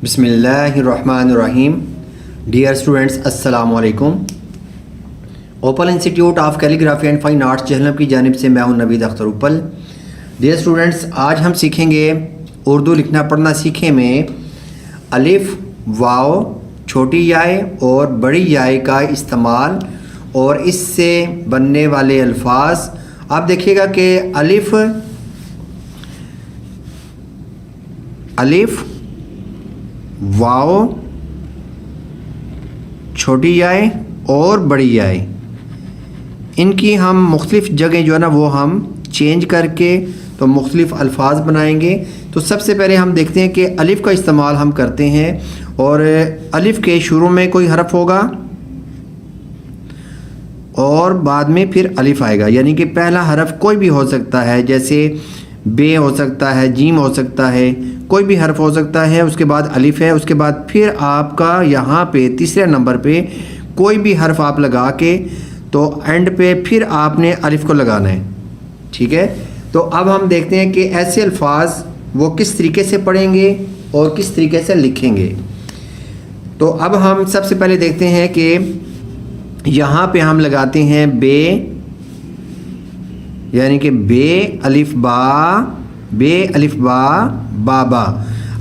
बिस्मिल्लाहिर्रहमानिर्रहीम। Dear students, अस्सलाम वालेकुम। Open institute of calligraphy and fine arts Jhelum की जानिब से मैं हूं नवीद अख्तर उपल। डियर स्टूडेंट्स, आज हम सीखेंगे उर्दू लिखना पढ़ना सीखे में अलिफ, वाव, छोटी याए और बड़ी याए का इस्तेमाल और इससे बनने वाले अल्फाज। आप देखिएगा कि अलिफ, वाव, छोटी याए और बड़ी याए, इनकी हम मुख्तलिफ़ जगह जो है ना वो हम चेंज करके तो मुख्तलिफ़ अल्फाज बनाएंगे। तो सबसे पहले हम देखते हैं कि अलिफ़ का इस्तेमाल हम करते हैं और अलिफ़ के शुरू में कोई हरफ होगा और बाद में फिर अलिफ़ आएगा, यानी कि पहला हरफ कोई भी हो सकता है, जैसे बे हो सकता है, जीम हो सकता है, कोई भी हर्फ हो सकता है। उसके बाद अलिफ़ है, उसके बाद फिर आपका यहाँ पे तीसरे नंबर पे कोई भी हर्फ आप लगा के तो एंड पे फिर आपने अलिफ़ को लगाना है। ठीक है, तो अब हम देखते हैं कि ऐसे अल्फाज वो किस तरीके से पढ़ेंगे और किस तरीके से लिखेंगे। तो अब हम सबसे पहले देखते हैं कि यहाँ पे हम लगाते हैं बे, यानी कि बे अलिफ बा बाबा।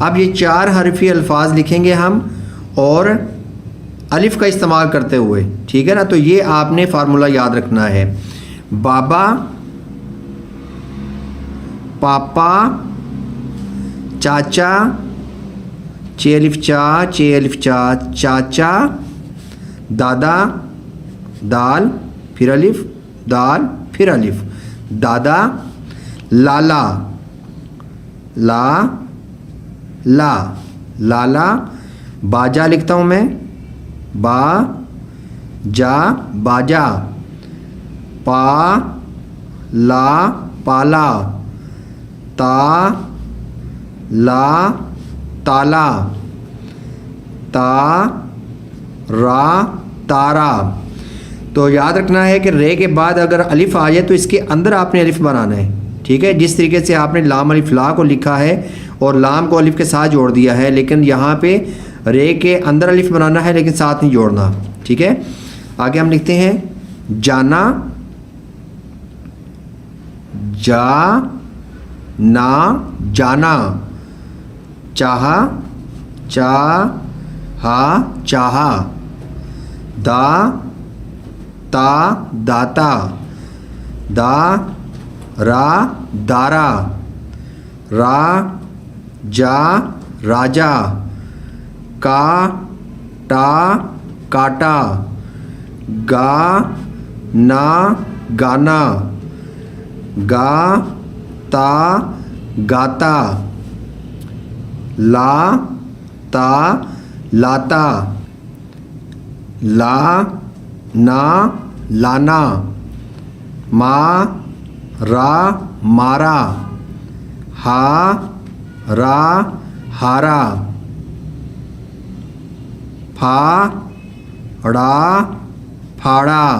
अब ये चार हरफी अल्फाज लिखेंगे हम और अलिफ़ का इस्तेमाल करते हुए। ठीक है ना, तो ये आपने फार्मूला याद रखना है। बाबा, पापा, चाचा, चे अलिफ चा चाचा, दादा, दाल फिर अलिफ, दाल फिर अलिफ, दादा, लाला, लाला, बाजा लिखता हूँ मैं, बाजा, पाला, ताला, तारा। तो याद रखना है कि रे के बाद अगर अलिफ आ जाए तो इसके अंदर आपने अलिफ बनाना है। ठीक है, जिस तरीके से आपने लाम अलिफ ला को लिखा है और लाम को अलिफ के साथ जोड़ दिया है, लेकिन यहाँ पे रे के अंदर अलिफ बनाना है लेकिन साथ नहीं जोड़ना। ठीक है, आगे हम लिखते हैं जाना, जाना, चाहा, चाहा, दाता, दारा, राजा, काटा, गाना, गाता, लाता, लाना, मारा, हारा, फाड़ा,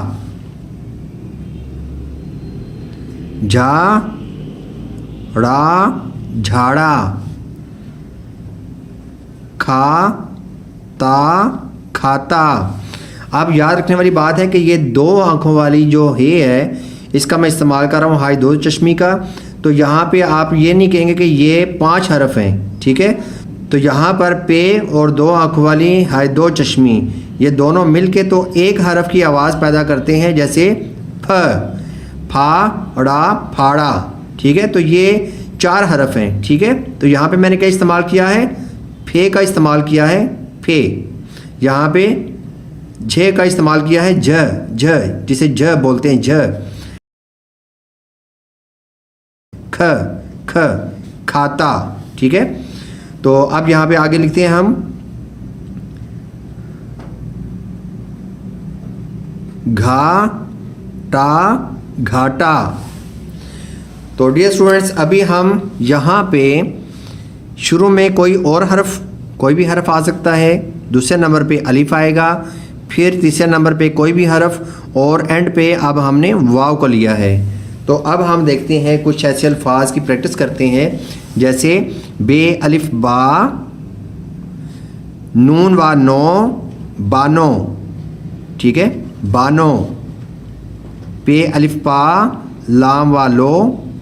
झाड़ा, खाता। अब याद रखने वाली बात है कि ये दो आँखों वाली जो है इसका मैं इस्तेमाल कर रहा हूँ हाई दो चश्मी का। तो यहाँ पे आप ये नहीं कहेंगे कि ये 5 हरफ हैं। ठीक है, तो यहाँ पर पे और दो आँखों वाली हाई दो चश्मी ये दोनों मिलके तो एक हरफ की आवाज़ पैदा करते हैं, जैसे फाड़ा। ठीक है, तो ये 4 हरफ हैं। ठीक है, तो यहाँ पे मैंने क्या इस्तेमाल किया है, फे का इस्तेमाल किया है, फे। यहाँ पे झे का इस्तेमाल किया है, झ, जिसे झ बोलते हैं, झ। ख, खाता। ठीक है, तो अब यहाँ पे आगे लिखते हैं हम घाटा। तो डियर स्टूडेंट्स, अभी हम यहाँ पे शुरू में कोई भी हरफ आ सकता है, दूसरे नंबर पे अलिफ आएगा, फिर तीसरे नंबर पे कोई भी हरफ और एंड पे अब हमने वाव को लिया है। तो अब हम देखते हैं कुछ ऐसे अल्फाज की प्रैक्टिस करते हैं, जैसे बे अलिफ बा, नून व नो बानो, ठीक है, बानो। पे अलिफ पा लाम व लो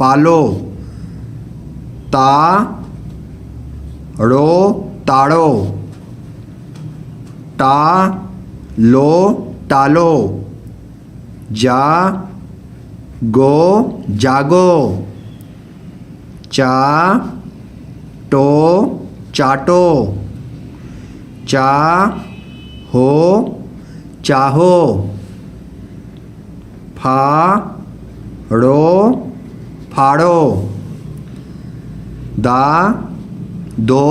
पालो। ता रो ताड़ो। टा लो टालो। जा गो जागो। चा टो चाटो। चा हो चाहो। फा ड़ो फाड़ो। दा दो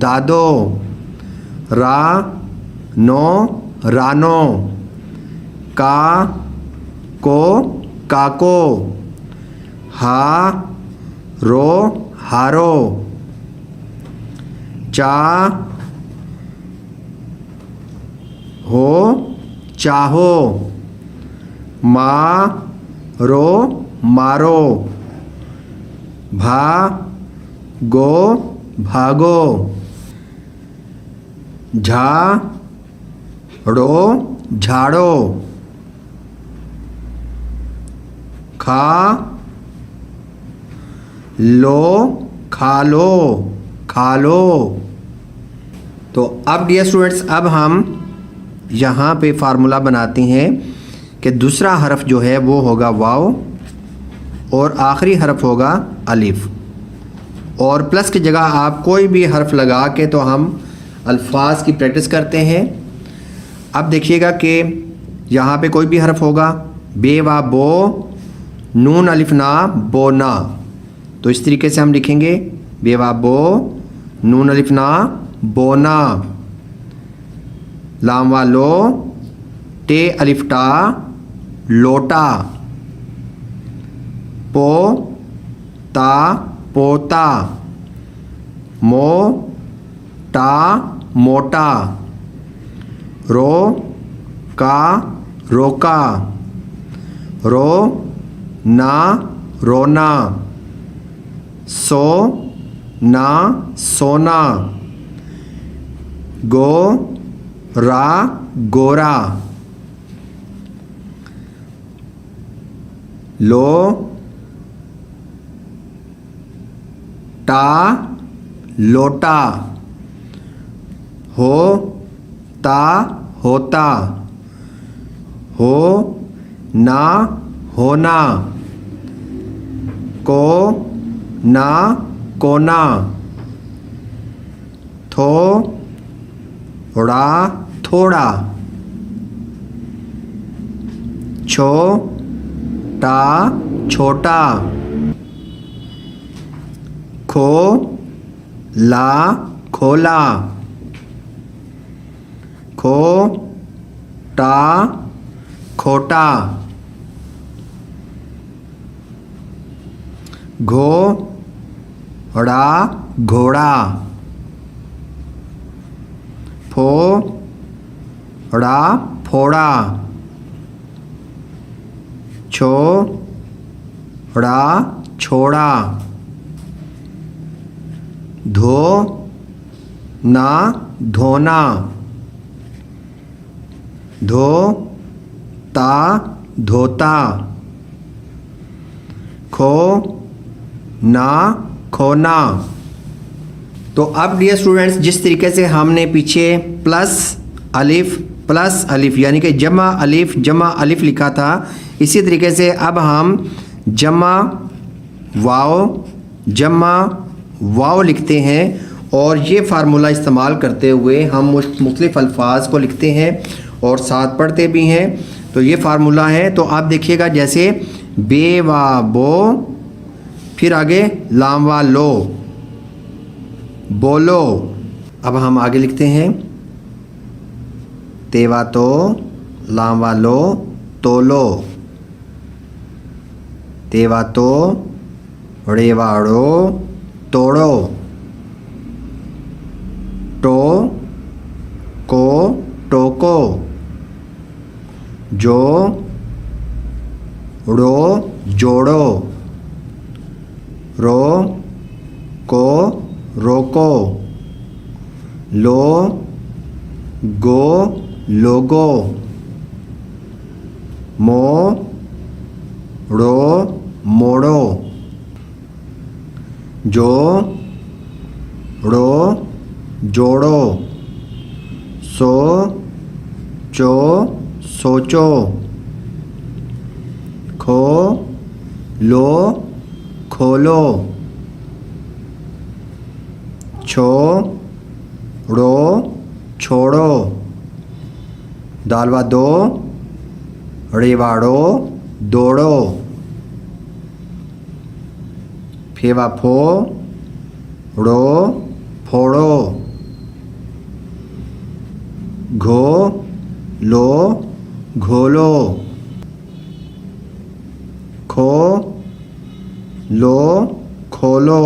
दादो। रा नो रानो। का को काको। हा रो हारो। चा हो चाहो। मा रो मारो। भा गो भागो। झा ड़ो झाड़ो। खा लो खा लो खा लो। तो अब डियर स्टूडेंट्स, अब हम यहाँ पे फार्मूला बनाते हैं कि दूसरा हरफ जो है वो होगा वाव और आखिरी हरफ होगा अलिफ, और प्लस की जगह आप कोई भी हरफ लगा के तो हम अल्फाज की प्रैक्टिस करते हैं। अब देखिएगा कि यहाँ पे कोई भी हरफ होगा, बे वा बो, नून अलिफ ना बोना, तो इस तरीके से हम लिखेंगे बे वा बो, नून अलिफ ना बोना। लाम वा लो, टे अलिफ टा लोटा। पो ता पोता। मो टा मोटा। रो का रोका। रो ना रोना। सो ना सोना। गो रा गोरा। लो टा लोटा। हो ता होता। हो ना होना। को ना कोना। थो ड़ा थोड़ा। छो टा छोटा। खो ला खोला। खो टा खोटा। घो ड़ा घोड़ा। फो ड़ा फोड़ा। छो ड़ा छोड़ा। धो ना धोना। धो ता धोता। खो ना खोना। तो अब डियर स्टूडेंट्स, जिस तरीके से हमने पीछे प्लस अलिफ यानी कि जमा अलिफ लिखा था, इसी तरीके से अब हम जमा वाव लिखते हैं, और ये फार्मूला इस्तेमाल करते हुए हम मुख्तलिफ अल्फाज को लिखते हैं और साथ पढ़ते भी हैं। तो ये फार्मूला है, तो आप देखिएगा जैसे बे वा बो, फिर आगे लाम वा लो बोलो। अब हम आगे लिखते हैं तेवा तो लाम वा लो तोलो। तेवा तो रेवाड़ो तोड़ो। टो को टोको। जो रो जोड़ो। रो को रोको। लो गो लोगो, मो रो मोड़ो, जो रो जोड़ो, सो चो सोचो, खो लो खोलो, छो रो छोड़ो, दालवा दो रेवाड़ो दौड़ो, फेवा फो रो फोड़ो, घो लो घोलो, खो लो खोलो।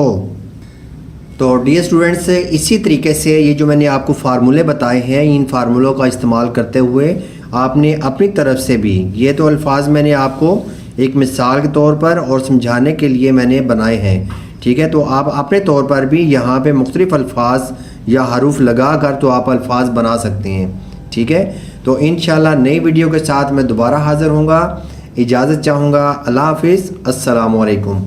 तो डियर स्टूडेंट्स, इसी तरीके से ये जो मैंने आपको फार्मूले बताए हैं, इन फार्मूलों का इस्तेमाल करते हुए आपने अपनी तरफ से भी, ये तो अल्फाज मैंने आपको एक मिसाल के तौर पर और समझाने के लिए मैंने बनाए हैं, ठीक है। तो आप अपने तौर पर भी यहाँ पे मुख्तलिफ अल्फाज या हरूफ लगा कर तो आप अल्फाज बना सकते हैं, ठीक है। तो इंशाल्लाह नई वीडियो के साथ मैं दोबारा हाज़िर होऊंगा। इजाज़त चाहूँगा। अल्लाह हाफिज़। अस्सलामु अलैकुम।